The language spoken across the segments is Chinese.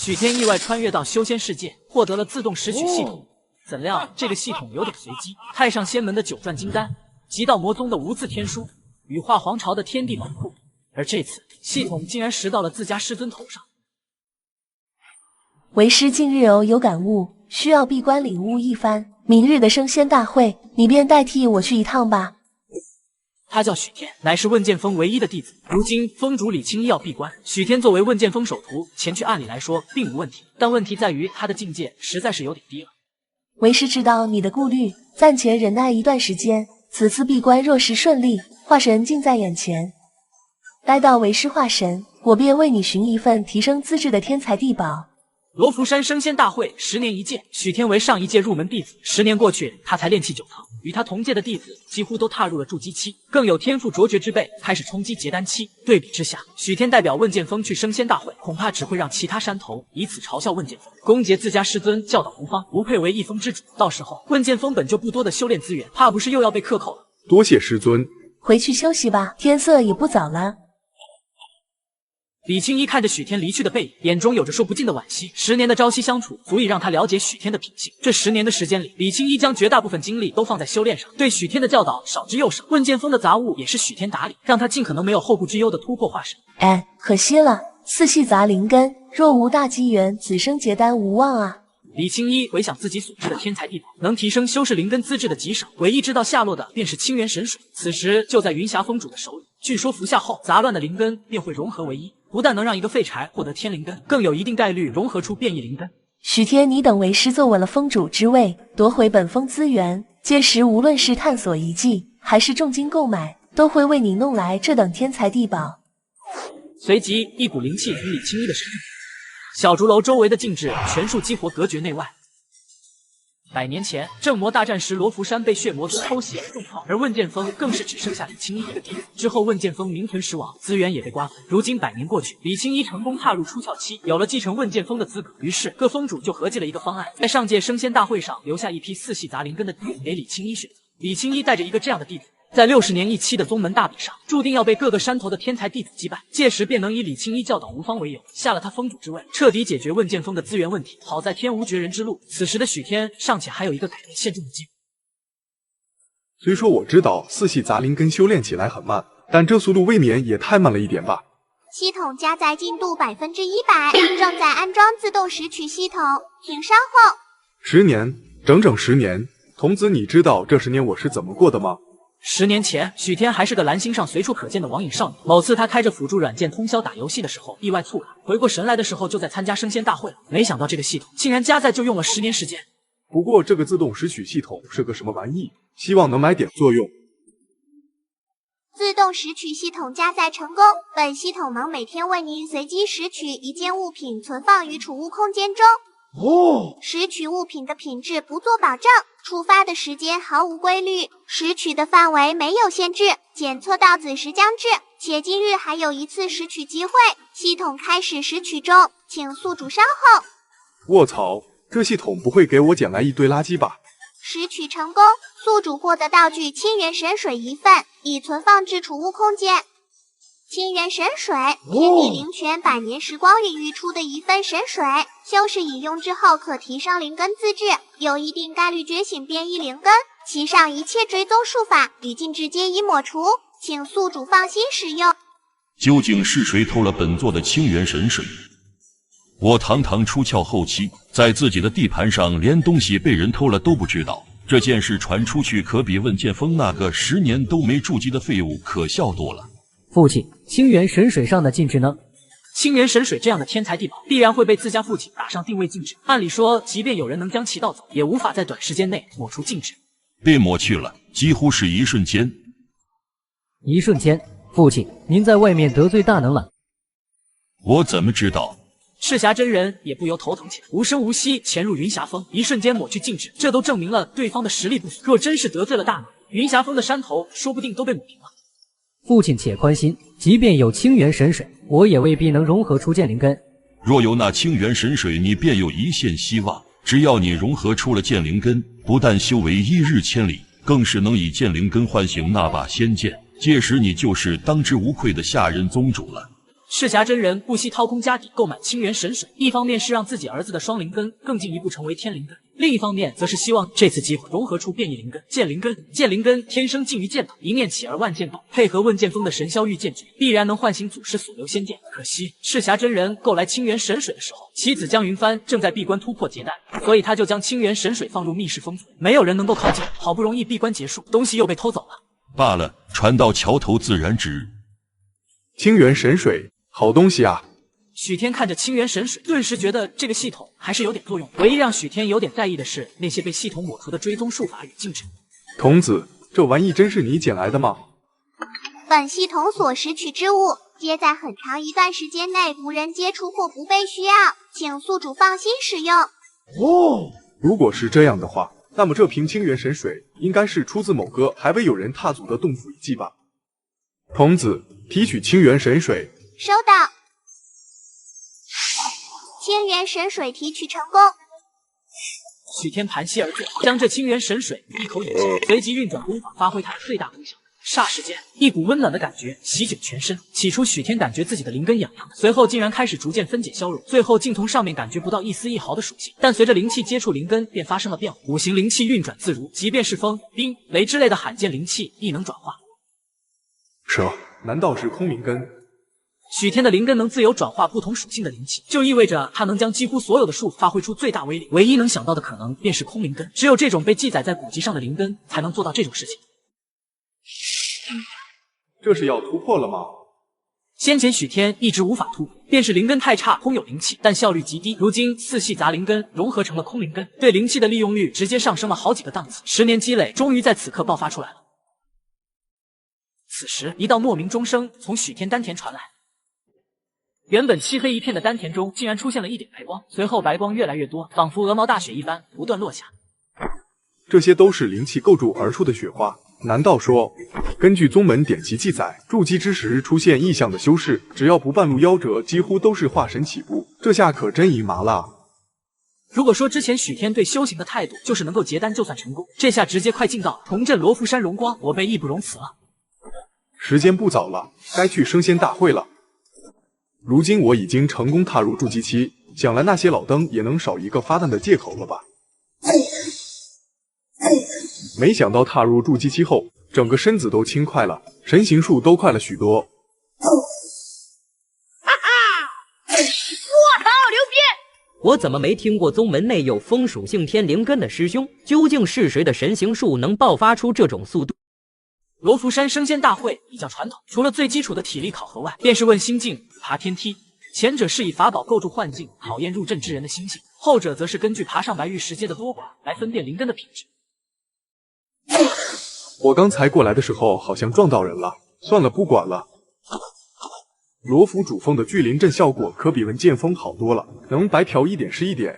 许天意外穿越到修仙世界，获得了自动拾取系统。怎料这个系统有点随机，太上仙门的9转金丹，极道魔宗的无字天书，羽化皇朝的天地宝库，而这次系统竟然拾到了自家师尊头上。为师近日有感悟，需要闭关领悟一番。明日的升仙大会，你便代替我去一趟吧。他叫许天，乃是问剑锋唯一的弟子。如今锋主李青衣要闭关，许天作为问剑锋首徒前去，按理来说并无问题，但问题在于他的境界实在是有点低了。为师知道你的顾虑，暂且忍耐一段时间。此次闭关若是顺利，化神近在眼前。待到为师化神，我便为你寻一份提升资质的天才地宝。罗浮山升仙大会10年一届，许天为上一届入门弟子，10年过去，他才炼气9层。与他同届的弟子几乎都踏入了筑基期，更有天赋卓绝之辈开始冲击结丹期。对比之下，许天代表问剑锋去升仙大会，恐怕只会让其他山头以此嘲笑问剑锋，攻讦自家师尊教导无方，不配为一峰之主。到时候问剑锋本就不多的修炼资源，怕不是又要被克扣了。多谢师尊，回去休息吧，天色也不早了。李青衣看着许天离去的背影，眼中有着说不尽的惋惜。10年的朝夕相处，足以让他了解许天的品性。这10年的时间里，李青衣将绝大部分精力都放在修炼上，对许天的教导少之又少。问剑锋的杂物也是许天打理，让他尽可能没有后顾之忧的突破化神。可惜了，4系杂灵根，若无大机缘，子生结丹无望啊。李青衣回想自己所知的天才地宝，能提升修士灵根资质的极少，唯一知道下落的便是清源神水，此时就在云霞峰主的手里。据说服下后，杂乱的灵根便会融合为一，不但能让一个废柴获得天灵根，更有一定概率融合出变异灵根。许天，你等为师坐稳了峰主之位，夺回本峰资源，届时无论是探索遗迹，还是重金购买，都会为你弄来这等天才地宝。随即，一股灵气与李青衣的身体。小竹楼周围的禁制全数激活，隔绝内外。100年前，正魔大战时，罗浮山被血魔尊偷袭而重创，而问剑锋更是只剩下李青衣一个弟子。之后，问剑锋名存实亡，资源也被瓜分。如今100年过去，李青衣成功踏入出窍期，有了继承问剑锋的资格。于是，各峰主就合计了一个方案，在上届升仙大会上留下一批4系杂灵根的弟子给李青衣选择。李青衣带着一个这样的弟子，在60年一期的宗门大比上，注定要被各个山头的天才弟子击败。届时便能以李青衣教导无方为由，下了他峰主之位，彻底解决问剑锋的资源问题。好在天无绝人之路，此时的许天尚且还有一个改变现状的机会。虽说我知道4系杂灵根修炼起来很慢，但这速度未免也太慢了一点吧。系统加载进度100%，正在安装自动拾取系统，请稍后。10年，整整10年。童子，你知道这10年我是怎么过的吗？10年前，许天还是个蓝星上随处可见的网瘾少女。某次他开着辅助软件通宵打游戏的时候，意外猝感，回过神来的时候就在参加升仙大会了。没想到这个系统竟然加载就用了10年时间。不过这个自动拾取系统是个什么玩意？希望能买点作用。自动拾取系统加载成功，本系统能每天为您随机拾取一件物品，存放于储物空间中。拾取物品的品质不做保证，出发的时间毫无规律，拾取的范围没有限制，检测到子时将至，且今日还有一次拾取机会，系统开始拾取中，请宿主稍后。卧槽，这系统不会给我捡来一堆垃圾吧？拾取成功，宿主获得道具清源神水1份，已存放至储物空间。清源神水，天地灵泉100年时光孕育出的一份神水，修士饮用之后可提升灵根资质，有一定概率觉醒变异灵根，其上一切追踪术法与禁制皆已抹除，请宿主放心使用。究竟是谁偷了本座的清源神水？我堂堂出窍后期，在自己的地盘上连东西被人偷了都不知道，这件事传出去可比问剑锋那个10年都没筑基的废物可笑多了。父亲，清源神水上的禁制呢？清源神水这样的天才地宝，必然会被自家父亲打上定位禁制。按理说，即便有人能将其盗走，也无法在短时间内抹除禁制。被抹去了，几乎是一瞬间。一瞬间，父亲，您在外面得罪大能了。我怎么知道？赤霞真人也不由头疼起来，无声无息潜入云霞峰，一瞬间抹去禁制，这都证明了对方的实力不俗。若真是得罪了大能，云霞峰的山头说不定都被抹平了。父亲且宽心，即便有清源神水，我也未必能融合出剑灵根。若有那清源神水，你便有一线希望。只要你融合出了剑灵根，不但修为1日千里，更是能以剑灵根唤醒那把仙剑，届时你就是当之无愧的下任宗主了。赤霞真人不惜掏空家底购买清源神水，一方面是让自己儿子的双灵根更进一步成为天灵根，另一方面则是希望这次机会融合出变异灵根、剑灵根。剑灵根天生近于剑道，一念起而万剑动，配合问剑锋的神霄御剑诀，必然能唤醒祖师所留仙剑。可惜赤霞真人购来清源神水的时候，其子江云帆正在闭关突破结丹，所以他就将清源神水放入密室封存，没有人能够靠近。好不容易闭关结束，东西又被偷走了。罢了，船到桥头自然直。清源神水，好东西啊！许天看着清源神水，顿时觉得这个系统还是有点作用。唯一让许天有点在意的是那些被系统抹除的追踪术法与禁止。童子，这玩意真是你捡来的吗？本系统所拾取之物，皆在很长一段时间内无人接触或不被需要，请宿主放心使用。哦，如果是这样的话，那么这瓶清源神水应该是出自某个还未有人踏足的洞府遗迹吧？童子，提取清源神水。收到。清源神水提取成功。许天盘膝而坐，将这清源神水一口饮尽，随即运转功法，发挥它的最大功效。霎时间，一股温暖的感觉席卷全身。起初，许天感觉自己的灵根痒痒的，随后竟然开始逐渐分解消融，最后竟从上面感觉不到一丝一毫的属性。但随着灵气接触灵根，便发生了变化，五行灵气运转自如，即便是风、冰、雷之类的罕见灵气亦能转化。这难道是空灵根？许天的灵根能自由转化不同属性的灵气，就意味着他能将几乎所有的术发挥出最大威力。唯一能想到的可能便是空灵根，只有这种被记载在古籍上的灵根才能做到这种事情。这是要突破了吗？先前许天一直无法突破，便是灵根太差，空有灵气，但效率极低。如今四系杂灵根融合成了空灵根，对灵气的利用率直接上升了好几个档次，10年积累终于在此刻爆发出来了。此时，一道莫名钟声从许天丹田传来。原本漆黑一片的丹田中，竟然出现了一点白光，随后白光越来越多，仿佛鹅毛大雪一般不断落下。这些都是灵气构筑而出的雪花。难道说，根据宗门典籍记载，筑基之时出现异象的修士，只要不半路夭折，几乎都是化神起步？这下可真赢麻了。如果说之前许天对修行的态度就是能够结丹就算成功，这下直接快进到重振罗浮山荣光，我辈义不容辞了。时间不早了，该去升仙大会了。如今我已经成功踏入筑基期，想来那些老登也能少一个发难的借口了吧？没想到踏入筑基期后，整个身子都轻快了，神行术都快了许多。哈哈！我操，牛逼！我怎么没听过宗门内有风属性天灵根的师兄？究竟是谁的神行术能爆发出这种速度？罗浮山升仙大会比较传统，除了最基础的体力考核外，便是问心境、爬天梯。前者是以法宝构筑幻境，考验入阵之人的心性；后者则是根据爬上白玉石阶的多寡来分辨灵根的品质。我刚才过来的时候好像撞到人了，算了，不管了。罗浮主峰的聚灵阵效果可比文剑锋好多了，能白嫖一点是一点。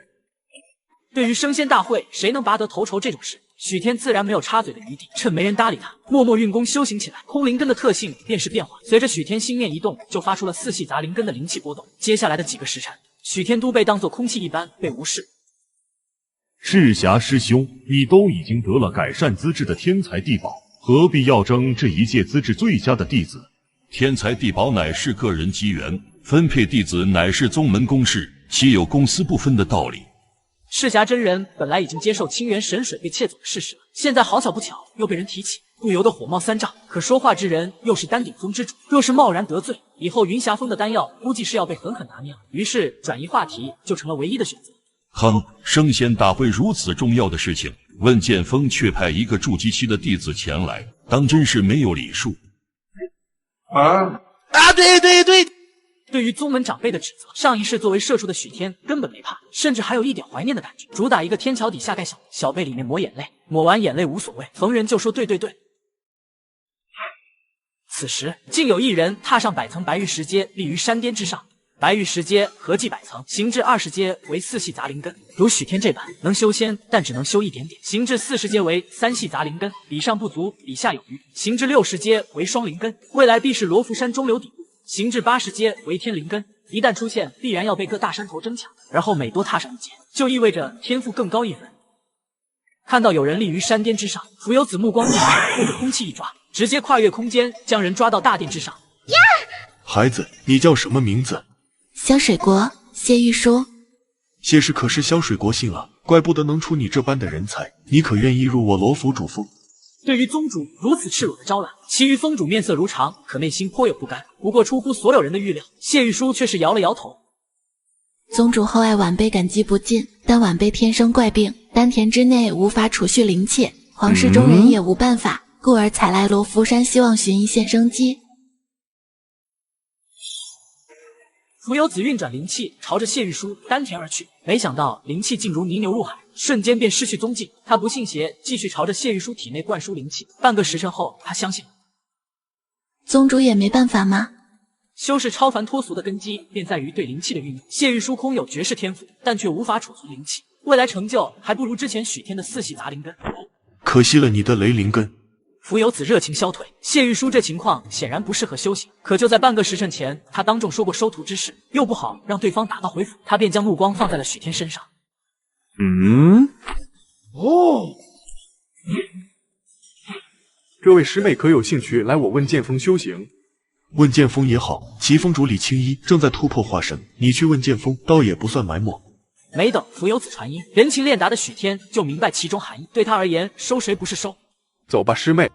对于升仙大会谁能拔得头筹这种事，许天自然没有插嘴的余地，趁没人搭理他，默默运功修行起来。空灵根的特性便是变化，随着许天心念一动，就发出了四系杂灵根的灵气波动。接下来的几个时辰，许天都被当作空气一般被无视。赤霞师兄，你都已经得了改善资质的天才地宝，何必要争这一届资质最佳的弟子？天才地宝乃是个人机缘，分配弟子乃是宗门公事，岂有公私不分的道理？赤霞真人本来已经接受清源神水被窃走的事实了，现在好巧不巧又被人提起，不由得火冒三丈。可说话之人又是丹顶峰之主，若是贸然得罪，以后云霞峰的丹药估计是要被狠狠拿捏了。于是转移话题就成了唯一的选择。哼，升仙大会如此重要的事情，问剑锋却派一个筑基期的弟子前来，当真是没有礼数。对。对于宗门长辈的指责，上一世作为社畜的许天根本没怕，甚至还有一点怀念的感觉。主打一个天桥底下盖小被里面抹眼泪，抹完眼泪无所谓，逢人就说对。此时竟有一人踏上100层白玉石阶，立于山巅之上。白玉石阶合计100层，行至20阶为4系杂灵根。如许天这般能修仙，但只能修一点点；行至40阶为3系杂灵根，比上不足，比下有余；行至60阶为双灵根，未来必是罗浮山中流砥柱；行至80阶为天灵根，一旦出现，必然要被各大山头争抢。而后每多踏上一阶，就意味着天赋更高一分。看到有人立于山巅之上，浮游子目光一闪，或者空气一抓，直接跨越空间，将人抓到大殿之上。孩子，你叫什么名字？萧水国，谢玉书。谢氏可是萧水国姓啊，怪不得能出你这般的人才。你可愿意入我罗府主封？对于宗主如此赤裸的招揽，其余封主面色如常，可内心颇有不甘。不过出乎所有人的预料，谢玉书却是摇了摇头。宗主厚爱晚辈感激不尽，但晚辈天生怪病，丹田之内无法储蓄灵气，皇室中人也无办法，故而采来罗浮山，希望寻一线生机。浮游子运转灵气，朝着谢玉书丹田而去，没想到灵气竟如泥牛入海，瞬间便失去踪迹。他不信邪，继续朝着谢玉书体内灌输灵气。半个时辰后，他相信了。宗主也没办法吗？修士超凡脱俗的根基便在于对灵气的运用。谢玉书空有绝世天赋，但却无法储存灵气，未来成就还不如之前许天的四系杂灵根。可惜了你的雷灵根。浮游子热情消退，谢玉书这情况显然不适合修行。可就在半个时辰前，他当众说过收徒之事，又不好让对方打道回府，他便将目光放在了许天身上。这位师妹可有兴趣来我问剑锋修行？问剑锋也好，其封主李青衣正在突破化神，你去问剑锋，倒也不算埋没。没等浮游子传音，人情练达的许天就明白其中含义。对他而言，收谁不是收？走吧，师妹。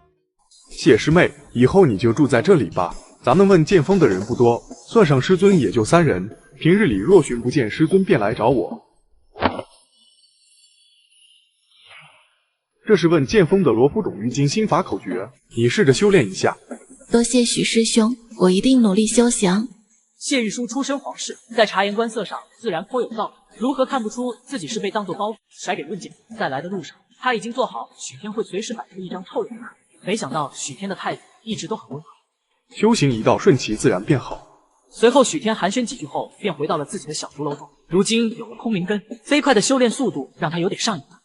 谢师妹，以后你就住在这里吧。咱们问剑锋的人不多，算上师尊也就3人。平日里若寻不见师尊，便来找我。这是问剑锋的罗浮种玉金心法口诀，你试着修炼一下。多谢许师兄，我一定努力修行。谢玉书出身皇室，在察言观色上自然颇有造诣，如何看不出自己是被当作包袱甩给论剑？在来的路上，他已经做好许天会随时摆出一张臭脸来。没想到许天的态度一直都很温和，修行一道顺其自然便好。随后许天寒暄几句后，便回到了自己的小竹楼中。如今有了空灵根，飞快的修炼速度让他有点上瘾了。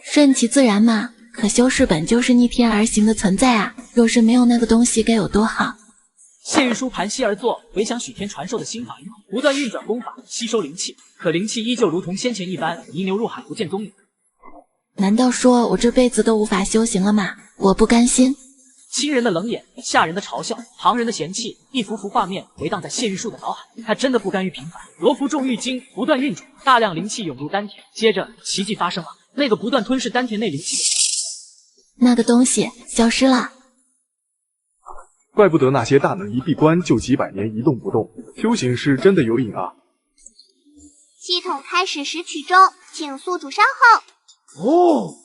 顺其自然嘛，可修士本就是逆天而行的存在啊，若是没有那个东西该有多好。谢玉书盘膝而坐，回想许天传授的心法与口，不断运转功法，吸收灵气。可灵气依旧如同先前一般，泥牛入海，不见踪影。难道说我这辈子都无法修行了吗？我不甘心。亲人的冷眼，下人的嘲笑，旁人的嫌弃，一幅幅画面回荡在谢玉树的脑海。他真的不甘于平凡。罗浮重玉经不断运转，大量灵气涌入丹田。接着奇迹发生了，那个不断吞噬丹田内灵气，那个东西消失了。怪不得那些大能一闭关就几百年一动不动，修行是真的有瘾啊！系统开始拾取中，请宿主稍后。哦，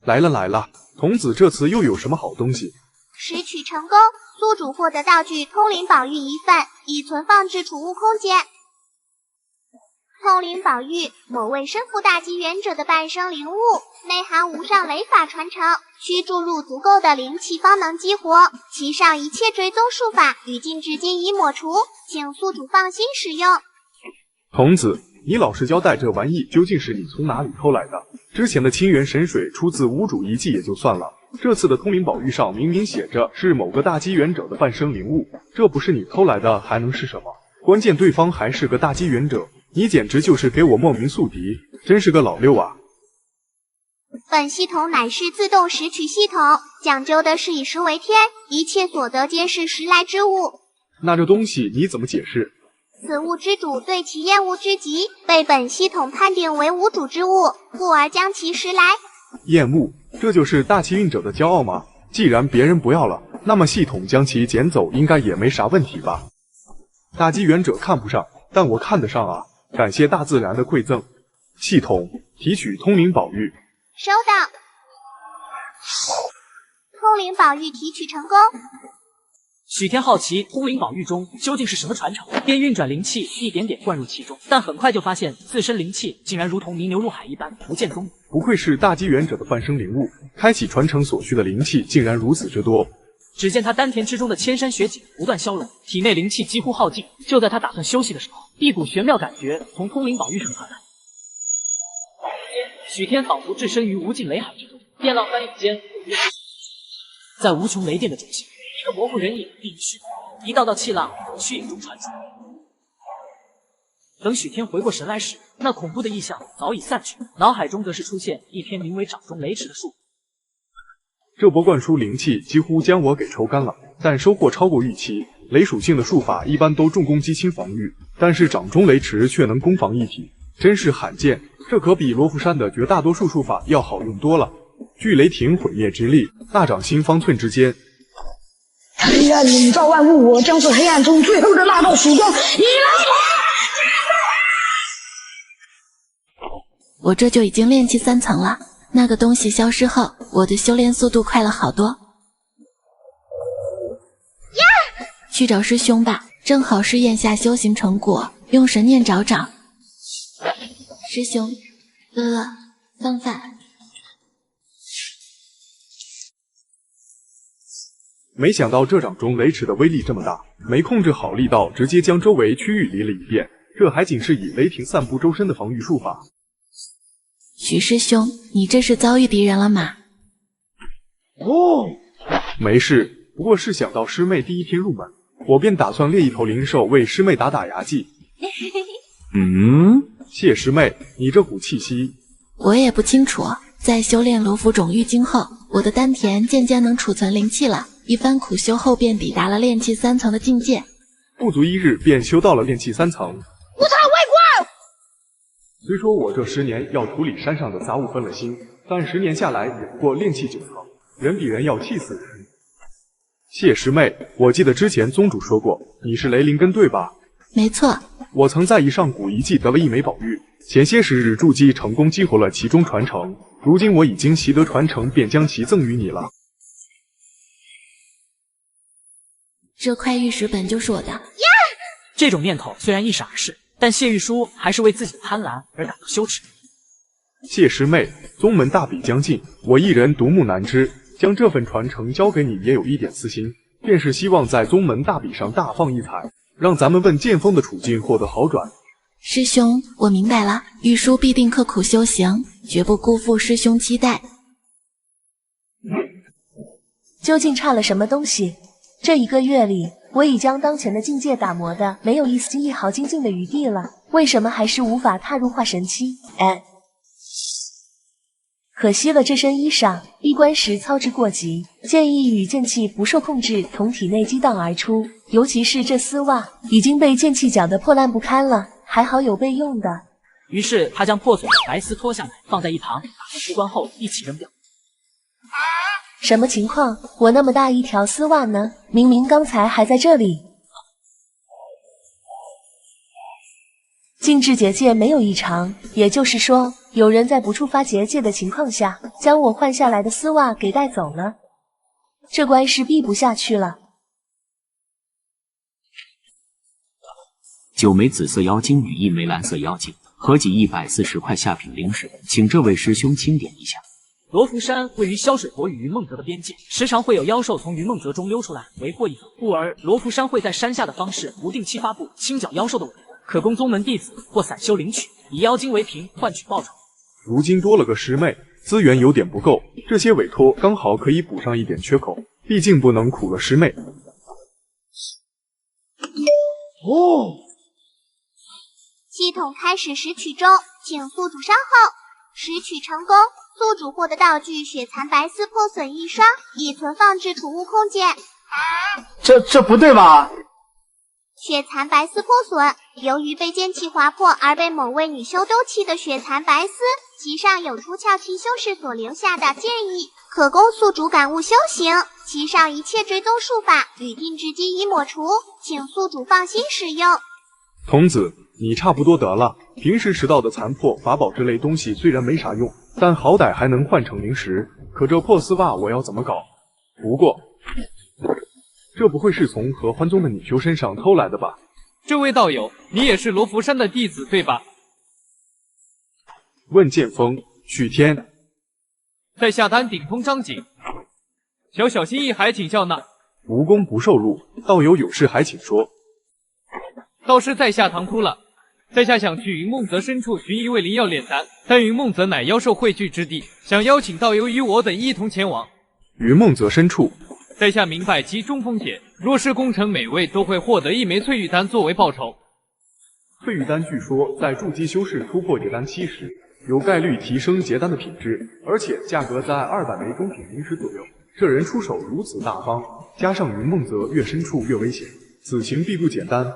来了，童子这次又有什么好东西？拾取成功，宿主获得道具通灵宝玉1份，已存放至储物空间。通灵宝玉，某位身负大机元者的半生灵物，内含无上雷法传承，需注入足够的灵气方能激活。其上一切追踪术法与禁至今已抹除，请宿主放心使用。童子，你老实交代，这玩意究竟是你从哪里偷来的？之前的清源神水出自无主遗迹也就算了，这次的通灵宝玉上明明写着是某个大机元者的半生灵物，这不是你偷来的还能是什么？关键对方还是个大机元者，你简直就是给我莫名宿敌，真是个老六啊！本系统乃是自动拾取系统，讲究的是以食为天，一切所得皆是时来之物。那这东西你怎么解释？此物之主对其厌恶之极，被本系统判定为无主之物，故而将其拾来。厌恶，这就是大气运者的骄傲吗？既然别人不要了，那么系统将其捡走应该也没啥问题吧？大机元者看不上，但我看得上啊！感谢大自然的馈赠。系统提取通灵宝玉。收到。通灵宝玉提取成功。许天好奇通灵宝玉中究竟是什么传承，便运转灵气一点点灌入其中，但很快就发现自身灵气竟然如同泥牛入海一般不见踪影。不愧是大机元者的半生灵物，开启传承所需的灵气竟然如此之多。只见他丹田之中的千山雪景不断消融，体内灵气几乎耗尽。就在他打算休息的时候，一股玄妙感觉从通灵宝玉上传来。许天仿佛置身于无尽雷海之中，电浪翻涌间，在无穷雷电的中心，一个模糊人影立于虚空，一道道气浪从虚影中传出。等许天回过神来时，那恐怖的异象早已散去，脑海中则是出现一篇名为《掌中雷池》的书。这波灌输灵气几乎将我给抽干了，但收获超过预期。雷属性的术法一般都重攻击轻防御，但是掌中雷池却能攻防一体，真是罕见。这可比罗浮山的绝大多数术法要好用多了。巨雷霆毁灭之力，大掌心方寸之间。黑暗笼罩万物，我将是黑暗中最后的那道曙光。你来吧！我这就已经炼气3层了。那个东西消失后，我的修炼速度快了好多。去找师兄吧，正好试验下修行成果，用神念找找。师兄，乐乐，放饭。没想到这掌中雷池的威力这么大，没控制好力道，直接将周围区域离了一遍。这还仅是以雷霆散布周身的防御术法。许师兄，你这是遭遇敌人了吗？没事，不过是想到师妹第一天入门，我便打算猎一头灵兽为师妹打牙祭。谢师妹，你这股气息，我也不清楚。在修炼罗浮种玉经后，我的丹田渐渐能储存灵气了。一番苦修后，便抵达了炼气3层的境界。不足1日便修到了炼气3层。无他外挂！虽说我这10年要处理山上的杂物分了心，但10年下来也不过炼气9层，人比人要气死人。谢师妹，我记得之前宗主说过你是雷灵根对吧？没错，我曾在一上古遗迹得了一枚宝玉，前些时日筑基成功激活了其中传承，如今我已经习得传承，便将其赠予你了。这块玉石本就是我的。这种念头虽然一闪而逝，但谢玉书还是为自己的贪婪而感到羞耻。谢师妹，宗门大比将近，我一人独木难支，将这份传承交给你也有一点私心，便是希望在宗门大比上大放异彩，让咱们问剑锋的处境获得好转。师兄，我明白了，玉书必定刻苦修行，绝不辜负师兄期待。究竟差了什么东西？这1个月里，我已将当前的境界打磨的没有一毫精进的余地了，为什么还是无法踏入化神期？可惜了这身衣裳，闭关时操之过急，剑意与剑气不受控制从体内激荡而出，尤其是这丝袜已经被剑气搅得破烂不堪了，还好有备用的。于是他将破损的白丝脱下来，放在一旁，打算出关后一起扔掉。什么情况？我那么大一条丝袜呢？明明刚才还在这里。禁制结界没有异常，也就是说，有人在不触发结界的情况下，将我换下来的丝袜给带走了。这关是闭不下去了。9枚紫色妖精与1枚蓝色妖精，合计140块下品灵石，请这位师兄清点一下。罗浮山位于萧水国与云梦泽的边界，时常会有妖兽从云梦泽中溜出来为祸一方，故而罗浮山会在山下的方式不定期发布清剿妖兽的委托，可供宗门弟子或散修领取，以妖精为凭换取报酬。如今多了个师妹，资源有点不够，这些委托刚好可以补上一点缺口，毕竟不能苦了师妹。系统开始拾取中，请宿主稍后。拾取成功，宿主获得道具血残白丝破损1双，已存放至储物空间。这不对吧？血残白丝破损，由于被剑气划破而被某位女修丢弃的血残白丝，其上有出窍期修士所留下的剑意，可供宿主感悟修行。其上一切追踪术法与定制机已抹除，请宿主放心使用。童子，你差不多得了。平时拾到的残破法宝之类东西虽然没啥用，但好歹还能换成灵石。可这破丝袜我要怎么搞？不过，这不会是从合欢宗的女修身上偷来的吧？这位道友，你也是罗浮山的弟子对吧？问剑锋，许天，在下丹顶通张景，小心意还请笑纳。无功不受禄，道友有事还请说。道师在下唐突了，在下想去云梦泽深处寻一位灵药炼丹，但云梦泽乃妖兽汇聚之地，想邀请道友与我等一同前往。云梦泽深处，在下明白其中风险，若是攻城，每位都会获得1枚翠玉丹作为报酬。翠玉丹据说在筑基修士突破结丹期时，有概率提升结丹的品质，而且价格在200枚中品灵石左右，这人出手如此大方，加上云梦泽越深处越危险，此情必不简单。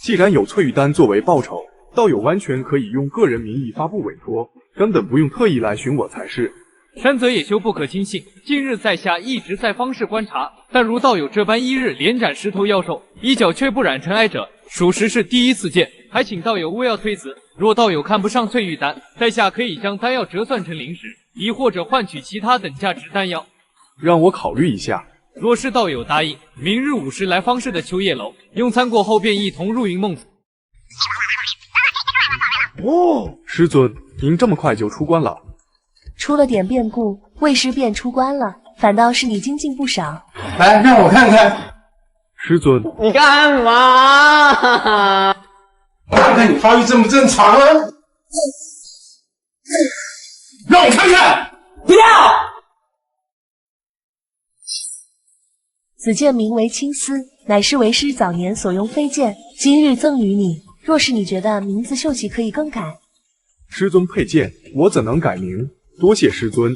既然有翠玉丹作为报酬，道友完全可以用个人名义发布委托，根本不用特意来寻我才是。山泽野修不可轻信，近日在下一直在方氏观察，但如道友这般一日连斩10头妖兽，一脚却不染尘埃者，属实是第一次见，还请道友勿要推辞。若道友看不上翠玉丹，在下可以将丹药折算成灵石，亦或者换取其他等价值丹药。让我考虑一下。若是道友答应，明日午时来方氏的秋叶楼用餐过后，便一同入云梦子。哦，师尊，您这么快就出关了？出了点变故，魏师便出关了，反倒是你精进不少。来，让我看看。师尊，你干嘛？我看看你发育正不正常啊！让我看看！不要！此剑名为青丝，乃是为师早年所用飞剑，今日赠予你。若是你觉得名字秀气可以更改。师尊佩剑，我怎能改名？多谢师尊。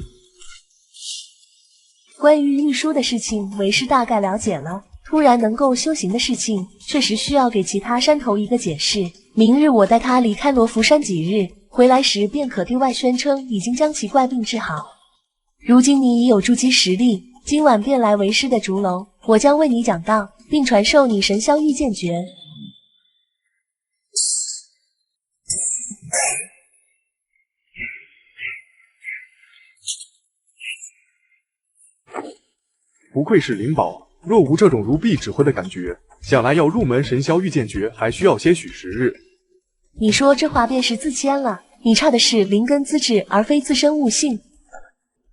关于玉书的事情，为师大概了解了。突然能够修行的事情，确实需要给其他山头一个解释。明日我带他离开罗浮山几日，回来时便可对外宣称已经将其怪病治好。如今你已有筑基实力，今晚便来为师的竹楼，我将为你讲道，并传授你神霄御剑诀。不愧是灵宝，若无这种如臂指挥的感觉，想来要入门神霄御剑诀还需要些许时日。你说这话便是自谦了，你差的是灵根资质，而非自身悟性。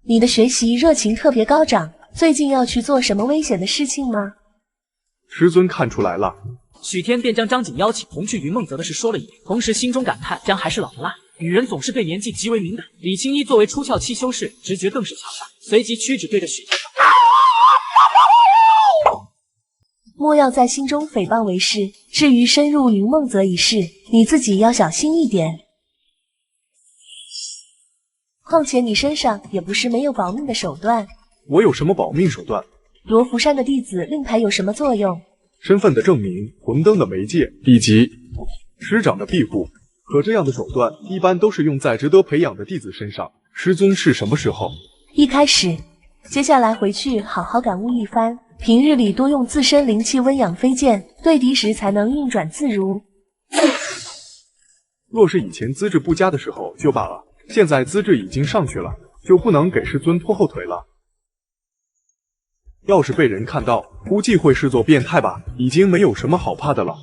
你的学习热情特别高涨，最近要去做什么危险的事情吗？师尊看出来了。许天便将张景邀请同去云梦泽的事说了一遍，同时心中感叹姜还是老的辣，女人总是对年纪极为敏感。李青衣作为出窍期修士，直觉更是强大，随即屈指对着许天。莫要在心中诽谤为师，至于深入云梦泽一事，你自己要小心一点。况且你身上也不是没有保命的手段。我有什么保命手段？罗浮山的弟子令牌有什么作用？身份的证明、魂灯的媒介，以及师长的庇护。可这样的手段一般都是用在值得培养的弟子身上。师尊是什么时候？一开始。接下来回去好好感悟一番，平日里多用自身灵气温养飞剑，对敌时才能运转自如。若是以前资质不佳的时候就罢了，现在资质已经上去了，就不能给师尊拖后腿了。要是被人看到，估计会视作变态吧，已经没有什么好怕的了。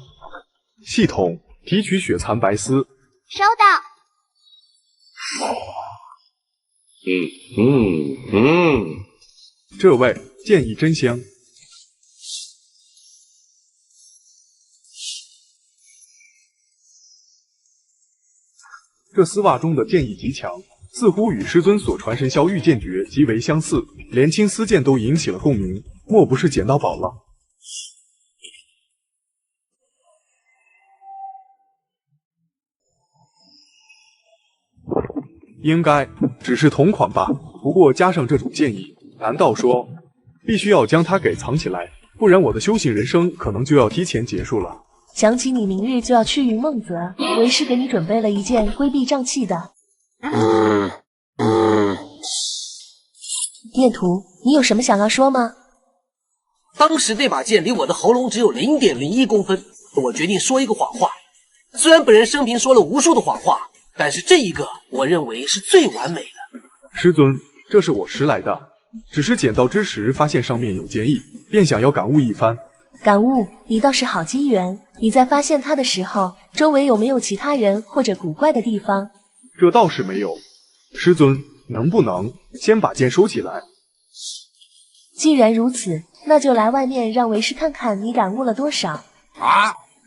系统提取血蚕白丝，收到。这位剑意真香。这丝袜中的剑意极强，似乎与师尊所传神霄御剑诀极为相似，连青丝剑都引起了共鸣，莫不是捡到宝了？应该只是同款吧，不过加上这种剑意，难道说必须要将它给藏起来？不然我的修行人生可能就要提前结束了。想起你明日就要去云梦泽，为师给你准备了一件规避瘴气的。念图，你有什么想要说吗？当时那把剑离我的喉咙只有0.01公分，我决定说一个谎话。虽然本人生平说了无数的谎话，但是这一个我认为是最完美的。师尊，这是我拾来的，只是捡到之时发现上面有剑意，便想要感悟一番。感悟，你倒是好机缘。你在发现它的时候，周围有没有其他人或者古怪的地方？这倒是没有。师尊，能不能先把剑收起来？既然如此，那就来外面让为师看看你感悟了多少。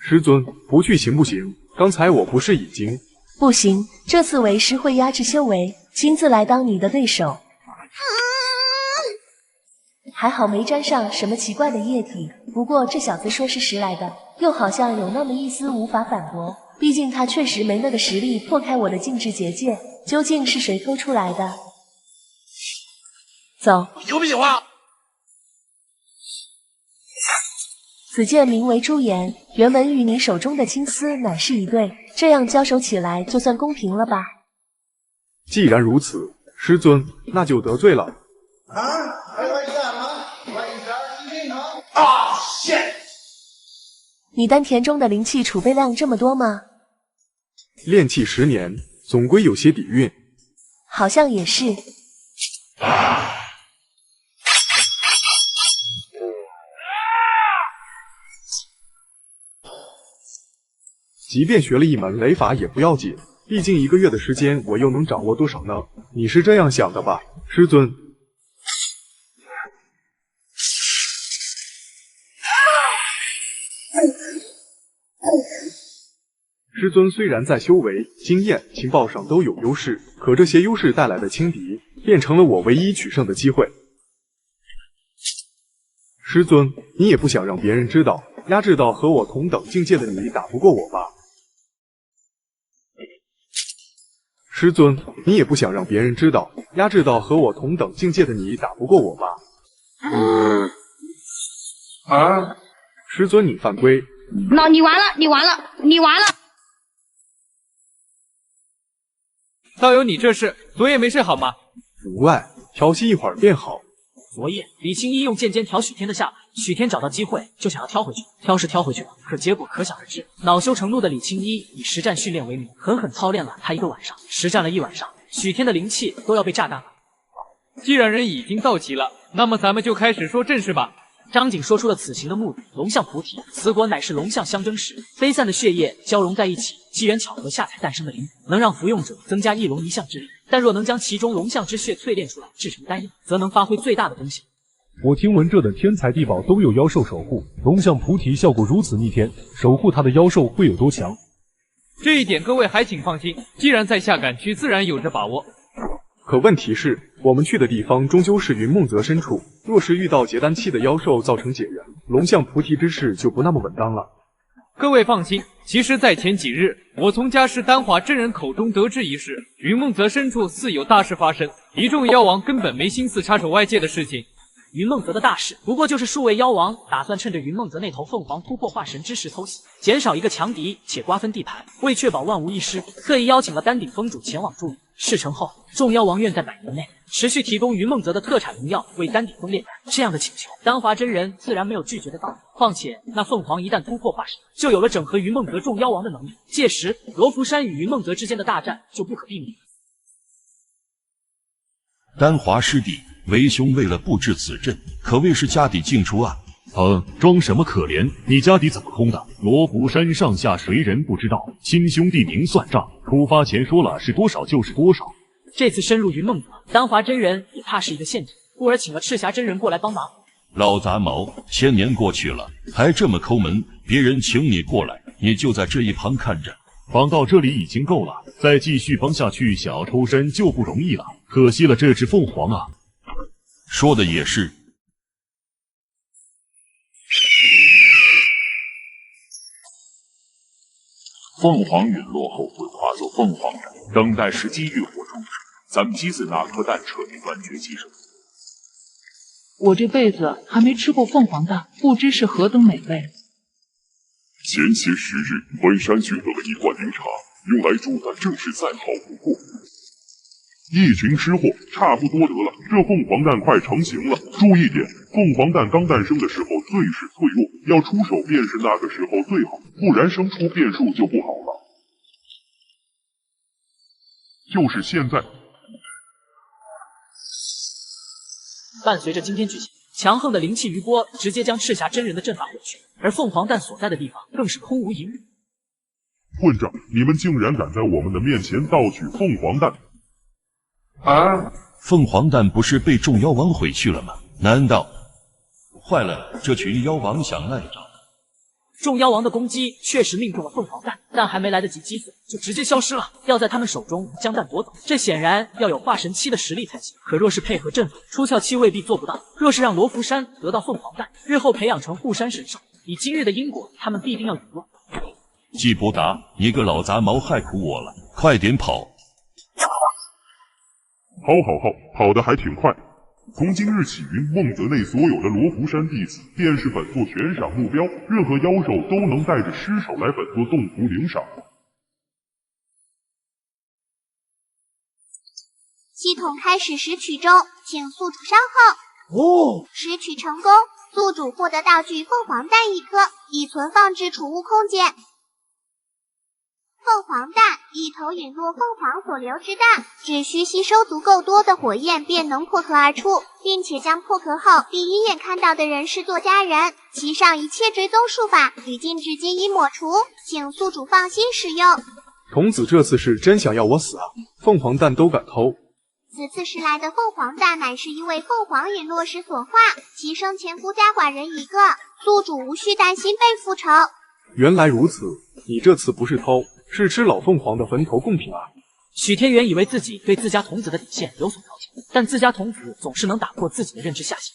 师尊，不去行不行？刚才我不是已经……不行，这次为师会压制修为，亲自来当你的对手。还好没沾上什么奇怪的液体，不过这小子说是拾来的，又好像有那么一丝无法反驳，毕竟他确实没那个实力破开我的禁制结界。究竟是谁偷出来的？走。你喜不喜欢？此剑名为朱颜，原文与你手中的青丝乃是一对，这样交手起来就算公平了吧？既然如此，师尊，那就得罪了。你丹田中的灵气储备量这么多吗？炼气10年，总归有些底蕴。好像也是。即便学了一门雷法也不要紧，毕竟1个月的时间，我又能掌握多少呢？你是这样想的吧，师尊？师尊虽然在修为、经验、情报上都有优势，可这些优势带来的轻敌，变成了我唯一取胜的机会。师尊，你也不想让别人知道，压制到和我同等境界的你打不过我吧？师尊，你也不想让别人知道，压制到和我同等境界的你打不过我吧？师尊，你犯规。那你完了，你完了，你完了！道友，你这是昨夜没睡好吗？无碍，调息一会儿便好。昨夜李青一用剑尖挑许天的下巴，许天找到机会就想要挑回去，挑是挑回去了，可结果可想而知。恼羞成怒的李青一以实战训练为名，狠狠操练了他1个晚上，实战了1晚上，许天的灵气都要被榨干了。既然人已经到齐了，那么咱们就开始说正事吧。张景说出了此行的目的，龙象菩提，此果乃是龙象相争时飞散的血液交融在一起，机缘巧合下才诞生的灵果，能让服用者增加一龙一象之力。但若能将其中龙象之血淬炼出来，制成丹药，则能发挥最大的功效。我听闻这等天材地宝都有妖兽守护，龙象菩提效果如此逆天，守护它的妖兽会有多强？这一点各位还请放心，既然在下敢去，自然有着把握。可问题是，我们去的地方终究是云梦泽深处，若是遇到结丹期的妖兽造成解缘，龙象菩提之事就不那么稳当了。各位放心，其实在前几日，我从家师丹华真人口中得知一事，云梦泽深处似有大事发生，一众妖王根本没心思插手外界的事情。云梦泽的大事，不过就是数位妖王打算趁着云梦泽那头凤凰突破化神之时偷袭，减少一个强敌，且瓜分地盘。为确保万无一失，特意邀请了丹顶峰主前往助力。事成后，众妖王愿在100年内持续提供云梦泽的特产灵药为丹顶峰炼丹。这样的请求，丹华真人自然没有拒绝的道理。况且那凤凰一旦突破化神，就有了整合云梦泽众妖王的能力，届时罗浮山与云梦泽之间的大战就不可避免。丹华师弟，为兄为了布置此阵，可谓是家底尽出啊。装什么可怜？你家底怎么空的？罗浮山上下谁人不知道？亲兄弟明算账，出发前说了是多少就是多少。这次深入云梦泽，丹华真人也怕是一个陷阱，故而请了赤霞真人过来帮忙。老杂毛，1000年过去了，还这么抠门，别人请你过来，你就在这一旁看着。帮到这里已经够了，再继续帮下去，想要抽身就不容易了。可惜了这只凤凰啊！说的也是。凤凰陨落后会化作凤凰蛋，等待时机浴火重生。咱们鸡子拿颗蛋彻底断绝鸡生。我这辈子还没吃过凤凰蛋，不知是何等美味。前些10日，本山取得了一罐灵茶，用来煮蛋正是再好不过。一群吃货，差不多得了，这凤凰蛋快成型了。注意点，凤凰蛋刚诞生的时候最是脆弱，要出手便是那个时候最好，不然生出变数就不好了。就是现在。伴随着今天巨响，强横的灵气余波直接将赤霞真人的阵法毁去，而凤凰蛋所在的地方更是空无一物。混账！你们竟然敢在我们的面前盗取凤凰蛋！凤凰蛋不是被众妖王毁去了吗？难道坏了？这群妖王想赖账。众妖王的攻击确实命中了凤凰蛋，但还没来得及击碎，就直接消失了。要在他们手中将蛋夺走，这显然要有化神期的实力才行。可若是配合阵法，出鞘期未必做不到。若是让罗浮山得到凤凰蛋，日后培养成护山神兽，以今日的因果，他们必定要陨落。季伯达，你个老杂毛害苦我了，快点跑！好，跑得还挺快。从今日起，梦泽内所有的罗浮山弟子便是本座悬赏目标，任何妖兽都能带着尸首来本座洞府领赏。系统开始拾取中，请宿主稍后。拾取成功，宿主获得道具凤凰蛋1颗，已存放至储物空间。凤凰蛋，一头陨落凤凰所留之蛋，只需吸收足够多的火焰便能破壳而出，并且将破壳后第一眼看到的人视作家人，其上一切追踪术法与禁止基已抹除，请宿主放心使用。童子这次是真想要我死啊！凤凰蛋都敢偷。此次拾来的凤凰蛋乃是一位凤凰陨落时所化，其生前孤家寡人一个，宿主无需担心被复仇。原来如此，你这次不是偷，是吃老凤凰的坟头贡品啊！许天元以为自己对自家童子的底线有所了解，但自家童子总是能打破自己的认知下限。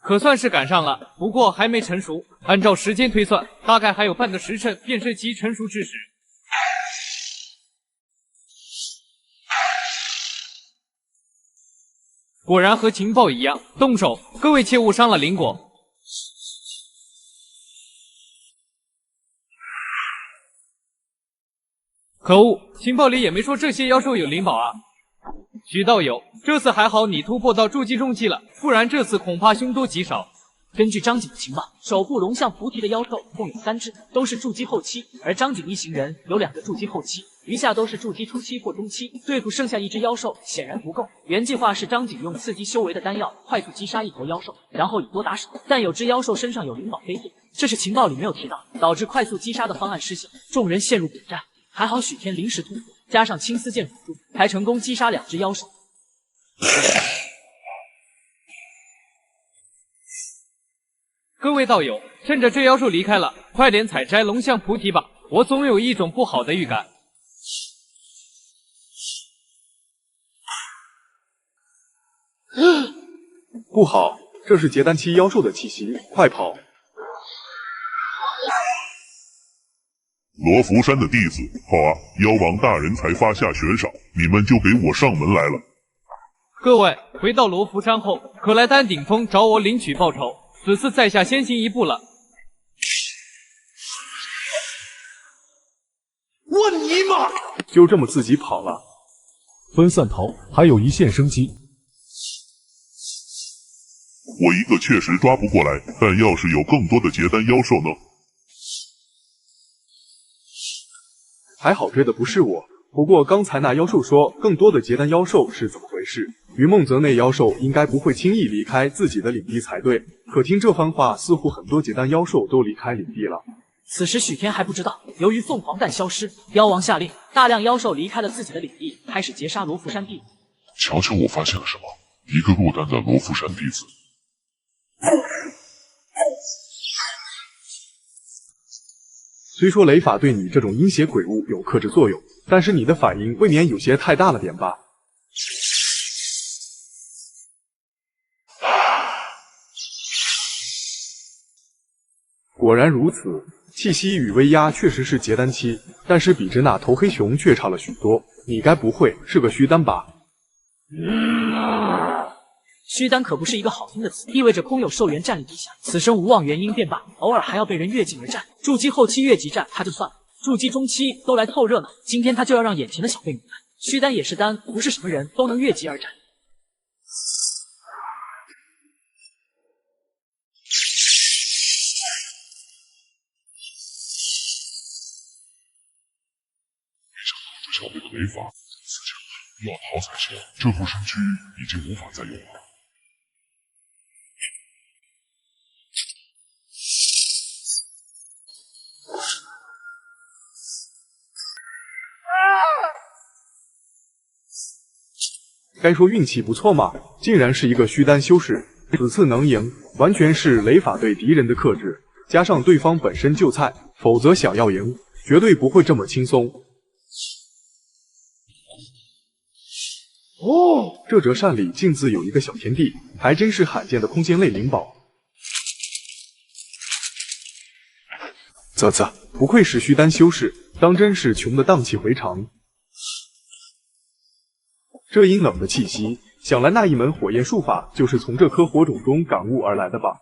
可算是赶上了，不过还没成熟。按照时间推算，大概还有半个时辰便是其成熟之时。果然和情报一样，动手，各位切勿伤了灵果。可恶，情报里也没说这些妖兽有灵宝啊。许道友，这次还好你突破到筑基中期了，不然这次恐怕凶多吉少。根据张景的情报，守护龙象菩提的妖兽共有3只，都是筑基后期，而张景一行人有2个筑基后期，余下都是筑基初期或中期，对付剩下1只妖兽显然不够。原计划是张景用刺激修为的丹药快速击杀1头妖兽，然后以多打少，但有只妖兽身上有灵宝飞叶，这是情报里没有提到，导致快速击杀的方案失效，众人陷入苦战。还好许天临时突破，加上青丝剑辅助，才成功击杀2只妖兽。各位道友，趁着这妖兽离开了，快点采摘龙象菩提吧！我总有一种不好的预感。不好，这是结丹期妖兽的气息，快跑！罗浮山的弟子，好啊，妖王大人才发下悬赏，你们就给我上门来了。各位，回到罗浮山后，可来丹顶峰找我领取报酬。此次在下先行一步了。我尼玛！就这么自己跑了？分散逃，还有一线生机。我一个确实抓不过来，但要是有更多的结丹妖兽呢？还好追的不是我，不过刚才那妖兽说更多的结丹妖兽是怎么回事？于梦泽内妖兽应该不会轻易离开自己的领地才对，可听这番话，似乎很多结丹妖兽都离开领地了。此时许天还不知道，由于凤凰蛋消失，妖王下令大量妖兽离开了自己的领地，开始截杀罗浮山弟子。瞧瞧我发现了什么？一个落单的罗浮山弟子。虽说雷法对你这种阴邪鬼物有克制作用，但是你的反应未免有些太大了点吧？果然如此，气息与威压确实是结丹期，但是比之那头黑熊却差了许多。你该不会是个虚丹吧？虚丹可不是一个好听的词，意味着空有寿元战力低下，此生无望元婴便罢，偶尔还要被人越境而战。筑基后期越级战他就算了，筑基中期都来凑热闹，今天他就要让眼前的小辈明白，虚丹也是丹，不是什么人都能越级而战。小辈的雷法死前要逃才行，这副身躯已经无法再用了。该说运气不错嘛，竟然是一个虚丹修士，此次能赢，完全是雷法对敌人的克制，加上对方本身就菜，否则想要赢，绝对不会这么轻松。哦，这折扇里竟自有一个小天地，还真是罕见的空间类灵宝。啧啧，不愧是虚丹修士，当真是穷得荡气回肠。这阴冷的气息，想来那一门火焰术法就是从这颗火种中感悟而来的吧。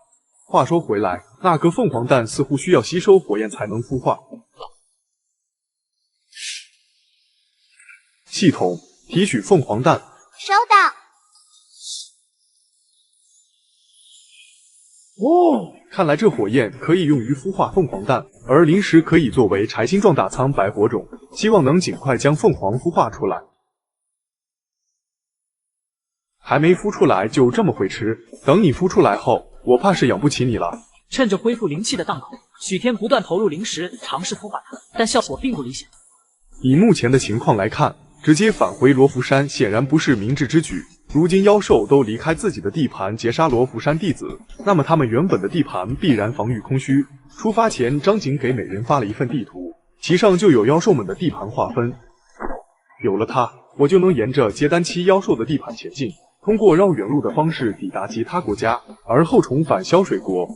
话说回来，那颗凤凰蛋似乎需要吸收火焰才能孵化。系统提取凤凰蛋，收到。看来这火焰可以用于孵化凤凰蛋，而灵石可以作为柴心状大仓白火种，希望能尽快将凤凰孵化出来。还没孵出来就这么会吃，等你孵出来后，我怕是养不起你了。趁着恢复灵气的档口，许天不断投入灵石，尝试孵化它，但效果并不理想。以目前的情况来看，直接返回罗浮山显然不是明智之举。如今妖兽都离开自己的地盘截杀罗浮山弟子，那么他们原本的地盘必然防御空虚。出发前，张景给每人发了一份地图，其上就有妖兽们的地盘划分。有了它，我就能沿着接单期妖兽的地盘前进，通过绕远路的方式抵达其他国家，而后重返萧水国。